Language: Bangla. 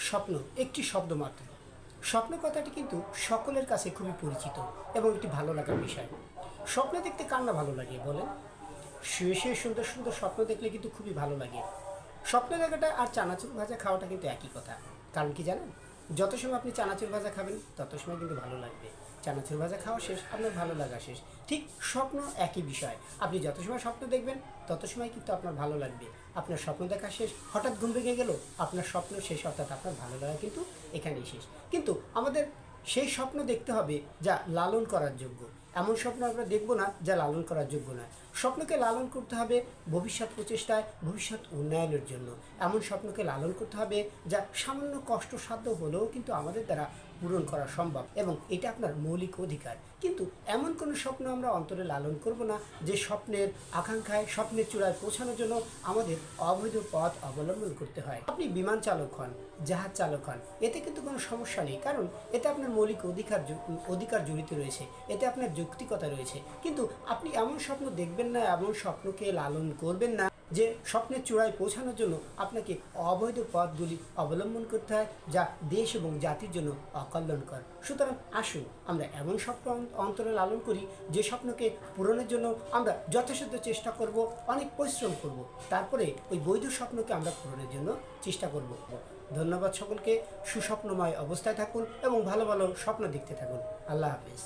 স্বপ্ন একটি শব্দ মাত্র। স্বপ্ন কথাটি কিন্তু সকলের কাছে খুবই পরিচিত এবং একটি ভালো লাগার বিষয়। স্বপ্ন দেখতে কার না ভালো লাগে বলেন? শুয়ে শুয়ে সুন্দর সুন্দর স্বপ্ন দেখলে কিন্তু খুবই ভালো লাগে। স্বপ্ন দেখাটা আর চানাচুর ভাজা খাওয়াটা কিন্তু একই কথা। কারণ কি জানেন? যত সময় আপনি চানাচুর ভাজা খাবেন তত সময় কিন্তু ভালো লাগবে। চানাচুর ভাজা খাওয়া শেষ, আপনার ভালো লাগা শেষ। ঠিক স্বপ্ন একই বিষয়। আপনি যত সময় স্বপ্ন দেখবেন তত সময় কিন্তু আপনার ভালো লাগবে। আপনার স্বপ্ন দেখা শেষ, হঠাৎ ঘুম ভেঙে গেল, আপনার স্বপ্ন শেষ, অর্থাৎ আপনার ভালো লাগা কিন্তু এখানেই শেষ। কিন্তু আমাদের সেই স্বপ্ন দেখতে হবে যা লালন করার যোগ্য। এমন স্বপ্ন আমরা দেখব না যা লালন করার যোগ্য নয়। স্বপ্নকে লালন করতে হবে ভবিষ্যৎ প্রচেষ্টায়, ভবিষ্যৎ উন্নয়নের জন্য। এমন স্বপ্নকে লালন করতে হবে যা সামান্য কষ্টসাধ্য হলেও কিন্তু আমাদের দ্বারা পূরণ করা সম্ভব, এবং এটা আপনার মৌলিক অধিকার। কিন্তু এমন কোনো স্বপ্ন আমরা অন্তরে লালন করব না যে স্বপ্নের আকাঙ্ক্ষায়, স্বপ্নের চূড়ায় পৌঁছানোর জন্য আমাদের অবৈধ পথ অবলম্বন করতে হয়। আপনি বিমান চালক হন, জাহাজ চালক হন, এতে কিন্তু কোনো সমস্যা নেই, কারণ এতে আপনার মৌলিক অধিকার জড়িত রয়েছে, এতে আপনার যৌক্তিকতা রয়েছে। কিন্তু আপনি এমন স্বপ্ন দেখবেন না, এমন স্বপ্নকে লালন করবেন না যে স্বপ্নের চূড়ায় পৌঁছানোর জন্য আপনাকে অবৈধ পথগুলি অবলম্বন করতে হয়, যা দেশ এবং জাতির জন্য অকল্যাণকর। সুতরাং আসুন আমরা এমন স্বপ্ন অন্তরে লালন করি যে স্বপ্নকে পূরণের জন্য আমরা যথাসাধ্য চেষ্টা করব, অনেক পরিশ্রম করব, তারপরে ওই বৈধ স্বপ্নকে আমরা পূরণের জন্য চেষ্টা করব। ধন্যবাদ সকলকে। সুস্বপ্নময় অবস্থায় থাকুন এবং ভালো ভালো স্বপ্ন দেখতে থাকুন। আল্লাহ হাফেজ।